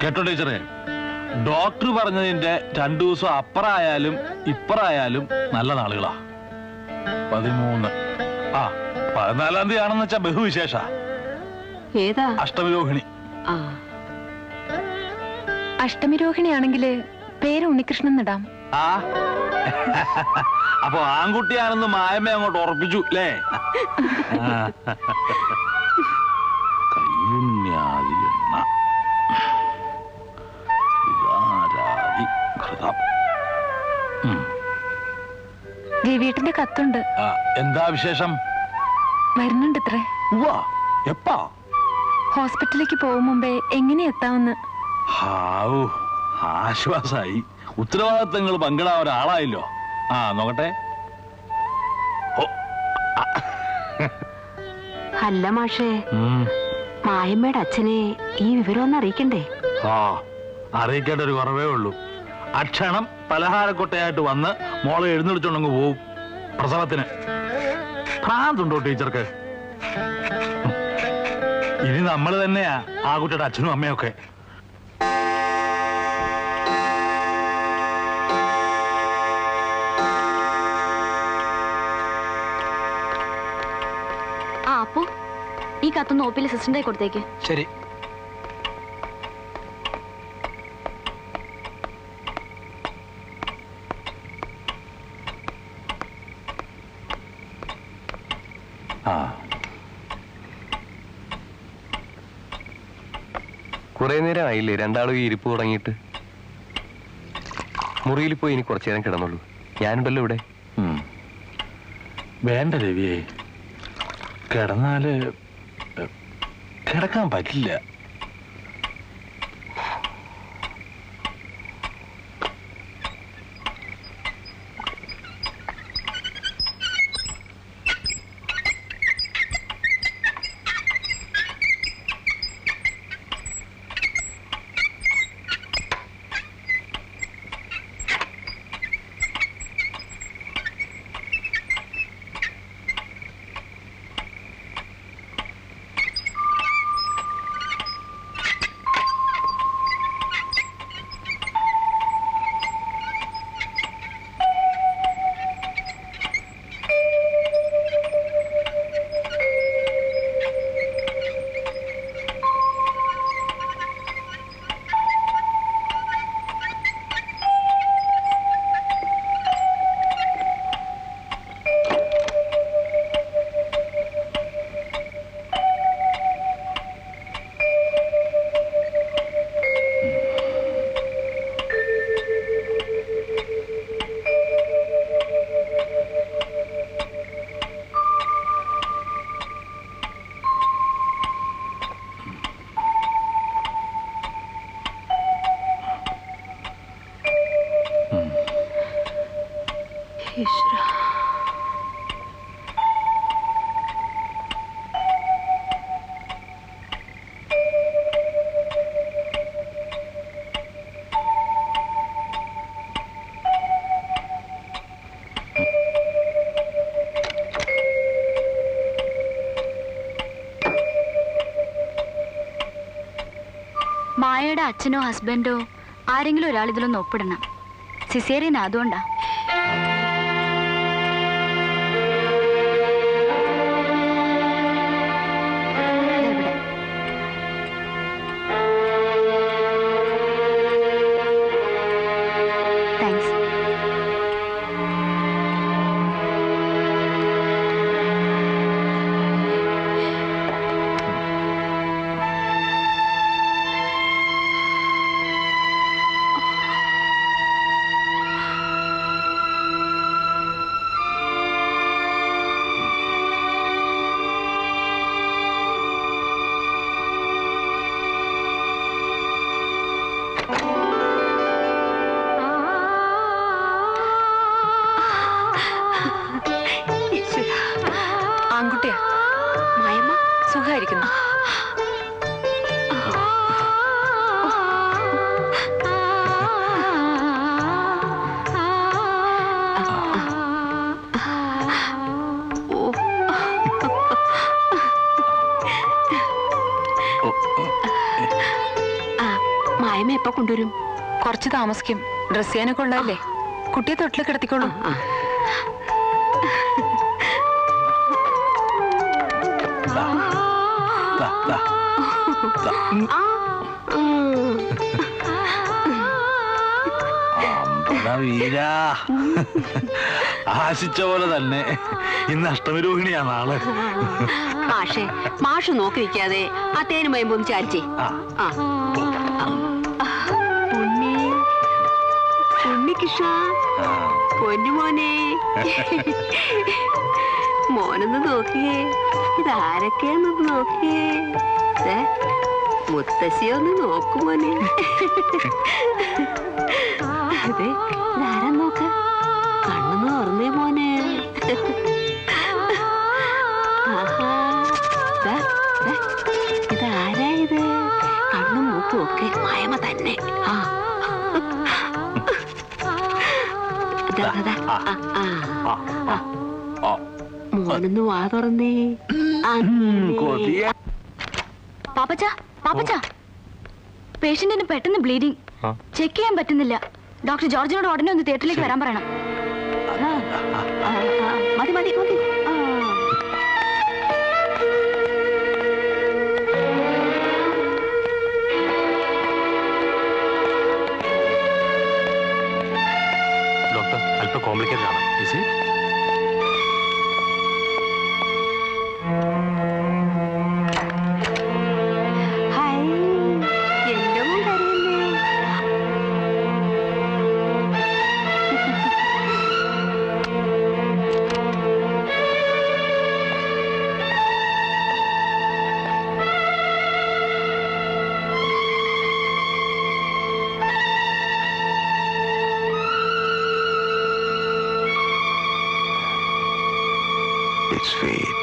കേട്ടോ ടീച്ചറെ, ഡോക്ടർ പറഞ്ഞതിന്റെ 2 ദിവസം അപ്പറായാലും ഇപ്പറായാലും നല്ല നാളുകളാ. 13 14-ാം തീയതി ആണെന്ന് വെച്ചാ ബഹുവിശേഷ. ഏതാ? അഷ്ടമിരോഹിണി. അഷ്ടമിരോഹിണിയാണെങ്കില് പേര് ഉണ്ണികൃഷ്ണൻ ഇടാം. അപ്പൊ ആൺകുട്ടിയാണെന്ന് മായമ്മ അങ്ങോട്ട് ഉറപ്പിച്ചു അല്ലേ? കയ്യുണ്യാദി എണ്ണ വികാരാദി ഘൃതം. രവിയേട്ടന്റെ കത്തുണ്ട്. എന്താ വിശേഷം? വരുന്നുണ്ട് ഇത്രേ. എപ്പാ? ഹോസ്പിറ്റലിലേക്ക് പോകും മുമ്പേ എങ്ങനെ എത്താമെന്ന്. ആശ്വാസായി. ഉത്തരവാദിത്തങ്ങൾ പങ്കിടാൻ ഒരാളായല്ലോ. നോക്കട്ടെ. അല്ല മാഷേ, മായമ്മയുടെ അച്ഛനെ ഈ വിവരം ഒന്ന് അറിയിക്കണ്ടേ? അറിയിക്കേണ്ട ഒരു കുറവേ ഉള്ളൂ. അക്ഷണം പലഹാരക്കൊട്ടയായിട്ട് വന്ന് മോളെ എഴുന്നള്ളിച്ചോണ്ടങ്ങ് പോവും പ്രസവത്തിന്. ഭ്രാന്തുണ്ടോ ടീച്ചർക്ക്? ഇനി നമ്മൾ തന്നെയാ ആ കുട്ടിയുടെ അച്ഛനും അമ്മയൊക്കെ. അപ്പോ ഈ കത്തൊന്ന് ഓപ്പിലെ സിസ്റ്ററിന്റെ കൊടുത്തേക്ക്. ശരി. കുറെ നേരം ആയില്ലേ രണ്ടാളും ഈ ഇരിപ്പ് തുടങ്ങിയിട്ട്? മുറിയിൽ പോയി ഇനി കുറച്ചു നേരം കിടന്നുള്ളൂ. ഞാനുണ്ടല്ലോ ഇവിടെ. വേണ്ട രവിയെ, കിടന്നാല് കിടക്കാൻ പറ്റില്ല. മായയുടെ അച്ഛനോ ഹസ്ബൻഡോ ആരെങ്കിലും ഒരാൾ ഇതിലൊന്ന് ഒപ്പിടണം. സിസേറിയൻ അതുകൊണ്ടാ. ആൺകുട്ടിയാ. മായമ്മ സുഖായിരിക്കുന്നു. മായമ എപ്പോ കൊണ്ടുവരും? കുറച്ച് താമസിക്കും. ഡ്രസ് ചെയ്യാനൊക്കെ ഉള്ളതല്ലേ. കുട്ടിയെ തൊട്ടിൽ കിടത്തിക്കോളൂ. വീരാ, ആശിച്ച പോലെ തന്നെ ഇന്ന് അഷ്ടമിരോഹിണിയാ നാളെ. മാഷേ, മാഷ് നോക്കി നിൽക്കാതെ ആ തേനും മയമ്പൊന്ന് ചാരിച്ചേ. ഉണ്ണികൃഷ്ണ, പൊന്നുമോനെ, മോനൊന്ന് നോക്കിയേ. ഇതാരൊക്കെയാന്നൊന്ന് നോക്കിയേ. മുത്തശ്ശിയൊന്ന് നോക്കുമോനെ. അതെ, ഇതാരാ നോക്ക? കണ്ണൊന്ന് തുറന്നേ മോനെ. ഇതാരാ ഇത്? കണ്ണും മൂക്കും ഒക്കെ മായമ തന്നെ. മോനൊന്ന് വാ തുറന്നേ. പാപ്പച്ച, പാപ്പച്ച, പേഷ്യന്റിന് പെട്ടെന്ന് ബ്ലീഡിംഗ്. ചെക്ക് ചെയ്യാൻ പറ്റുന്നില്ല. ഡോക്ടർ ജോർജിനോട് ഉടനെ ഒന്ന് തിയേറ്ററിലേക്ക് വരാൻ പറയണം. മതി മതി മതി. ഡോക്ടർ, അല്പം കോംപ്ലിക്കേറ്റഡ് ആണ്. It's fate.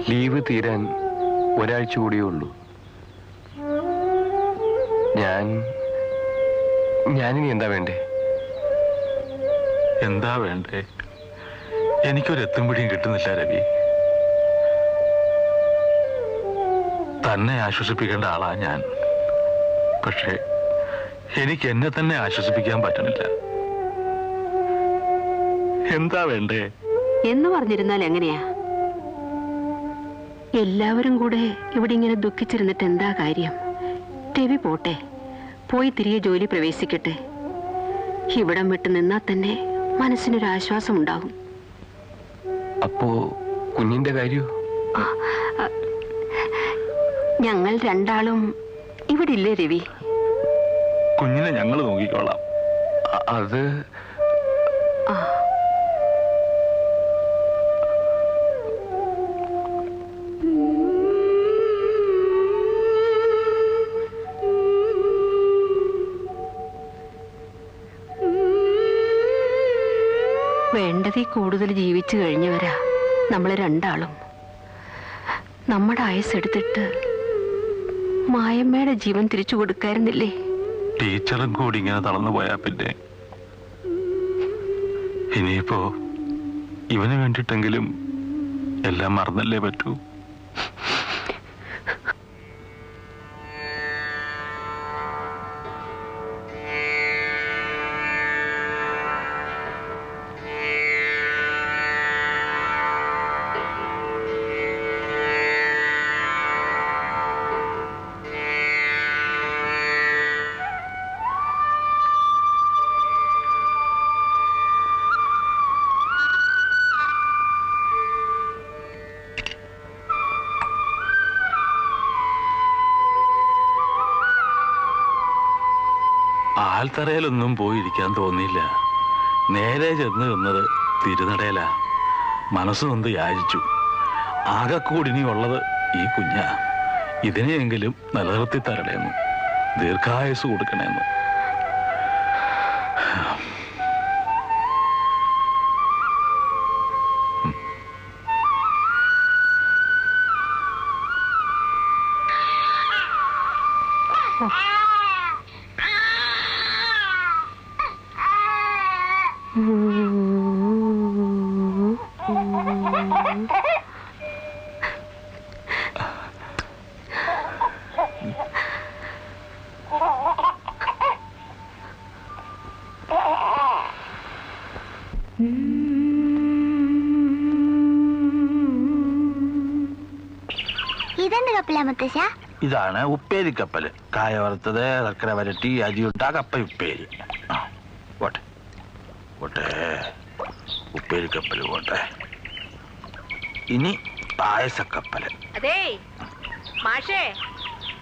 ലീവ് തീരാൻ ഒരാഴ്ച കൂടിയേ ഉള്ളൂ. ഞാനിനി എന്താ വേണ്ടേ? എന്താ വേണ്ടേ? എനിക്കൊരു എത്തും പിടിയും കിട്ടുന്നില്ല രവി. തന്നെ ആശ്വസിപ്പിക്കേണ്ട ആളാ ഞാൻ. പക്ഷേ എനിക്ക് എന്നെ തന്നെ ആശ്വസിപ്പിക്കാൻ പറ്റുന്നില്ല. എന്താ വേണ്ടേ എന്ന് പറഞ്ഞിരുന്നാൽ എങ്ങനെയാ? എല്ലാവരും കൂടെ ഇവിടെ ഇങ്ങനെ ദുഃഖിച്ചിരുന്നിട്ട് എന്താ കാര്യം? രവി പോട്ടെ, പോയി തിരികെ ജോലി പ്രവേശിക്കട്ടെ. ഇവിടം വിട്ട് നിന്നാ തന്നെ മനസ്സിനൊരാശ്വാസം ഉണ്ടാകും. അപ്പോ കുഞ്ഞിന്റെ കാര്യോ? ഞങ്ങൾ രണ്ടാളും ഇവിടെ ഇല്ലേ രവി? കുഞ്ഞിനെ ഞങ്ങൾ നോക്കിക്കോളാം. അത് വേണ്ടതീ കൂടുതൽ ജീവിച്ചു കഴിഞ്ഞവരാ നമ്മള് രണ്ടാളും. നമ്മുടെ ആയുസ്സെടുത്തിട്ട് മായമ്മയുടെ ജീവൻ തിരിച്ചു കൊടുക്കായിരുന്നില്ലേ? ടീച്ചറും കൂടി ഇങ്ങനെ തളർന്നു പോയാ പിന്നെ ഇനിയിപ്പോ ഇവന് വേണ്ടിട്ടെങ്കിലും എല്ലാം മറന്നല്ലേ പറ്റൂ. ആൽത്തറയിലൊന്നും പോയിരിക്കാൻ തോന്നിയില്ല. നേരെ ചെന്ന് നിന്നത് തിരുനടയിലാ. മനസ്സ് നൊന്ത് യാചിച്ചു. ആകെക്കൂടിനി ഉള്ളത് ഈ കുഞ്ഞാ. ഇതിനെയെങ്കിലും നിലനിർത്തി തരണേന്ന്, ദീർഘായുസ് കൊടുക്കണേന്ന്. ഇതെന്ത് കപ്പലാ മുത്തശ്ശ? ഇതാണ് ഉപ്പേരി കപ്പല്. കായ വറുത്തത്, ശർക്കര വരട്ടി, അരിയുട്ട, കപ്പ ഉപ്പേരി. പോട്ടെ പോട്ടെ, ഉപ്പേരി കപ്പല് പോട്ടെ. ഇനി പായസക്കപ്പല്. അതെ മാഷേ,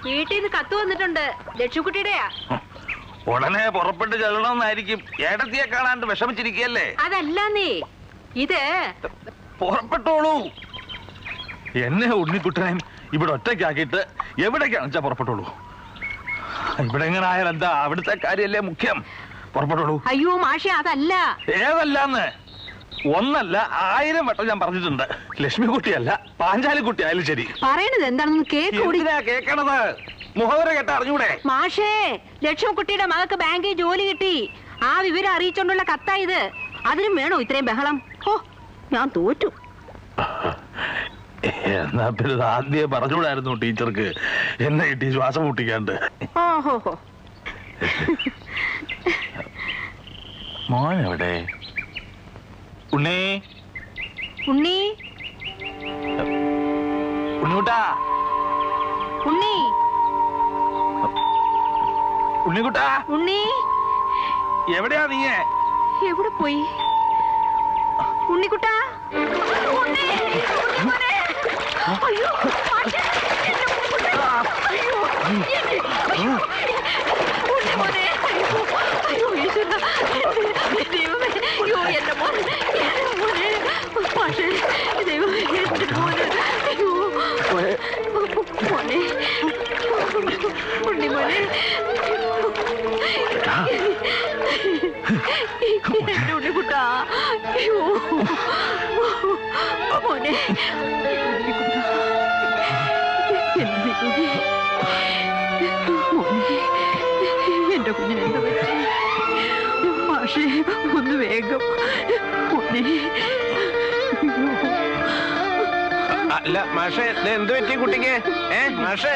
വീട്ടിൽ നിന്ന് കത്ത് വന്നിട്ടുണ്ട്. ലക്ഷ്മിക്കുട്ടിയുടെയാ. ഉടനെ പുറപ്പെട്ട് ചെല്ലണമെന്നായിരിക്കും. ഏടത്തിയെ കാണാണ്ട് വിഷമിച്ചിരിക്കല്ലേ? അതല്ല നീ ഇത് പുറപ്പെട്ടോളൂ. എന്നെ ഉണ്ണിക്കുട്ടനെയും ഇവിടെ ഒറ്റയ്ക്കാക്കിയിട്ട് എവിടേക്കാണെന്ന് വെച്ചാ പുറപ്പെട്ടോളൂ. ഇവിടെ എങ്ങനെ ആയാലും എന്താ, അവിടുത്തെ കാര്യല്ലേ മുഖ്യം. പുറപ്പെട്ടോളൂ. അയ്യോ മാഷേ, അതല്ല. ഏതല്ലാന്ന് ഒന്നല്ല 1000 വട്ടം ഞാൻ പറഞ്ഞിട്ടുണ്ട്. ലക്ഷ്മിക്കുട്ടിയല്ല, പാഞ്ചാലിക്കുട്ടി ആയാലും ശരി. പറയണത് എന്താണെന്ന് എന്തിനാ കേക്കണത്? മുഖവര കേട്ട അറിഞ്ഞൂടെ? മാഷേ, ലക്ഷ്മിക്കുട്ടിയുടെ മകൾക്ക് ബാങ്കിൽ ജോലി കിട്ടി. ആ വിവരം അറിയിച്ചോണ്ടുള്ള കത്താ ഇത്. അതിനും വേണോ ഇത്രയും ബഹളം? ഓ, ഞാൻ തോറ്റു. എന്നാ പിന്നെ ആദ്യം പറഞ്ഞൂടായിരുന്നു ടീച്ചർക്ക് എന്നെ കിട്ടി ശ്വാസം മുട്ടിക്കാണ്ട്. ഓഹോ, മോൻ എവിടെ? ഉണ്ണി, ഉണ്ണി, ഉണ്ണിക്കുട്ടാ, ഉണ്ണി, ഉണ്ണിക്കുട്ടാ, ഉണ്ണി, എവിടെയാ നീ? എവിടെ പോയി ഉണ്ണിക്കുട്ടാ? ഉണ്ണി, ഉണ്ണിമോനെ. അയ്യോ, മാഷേ, എന്റെ ഉണ്ണിക്കുട്ടാ. അയ്യോ, ഉണ്ണിമോനെ. അയ്യോ, ഈശ്വരാ, ദൈവമേ. അയ്യോ, എന്റെ മോൻ, എന്റെ മോനെ. മാഷേ, ദൈവമേ, എന്റെ മോനെ. അയ്യോ, മോനെ, ഉണ്ണിമോനെ. എന്റെ ഉണ്ണിക്കുട്ടാ. അയ്യോ, മോനെ. എന്റെ കുഞ്ഞിന് എന്താ പറ്റി? മാഷേ, ഒന്ന് വേഗം. മോനെ. അല്ല മാഷേ, എന്ത് പറ്റി കുട്ടിക്ക്? മാഷേ,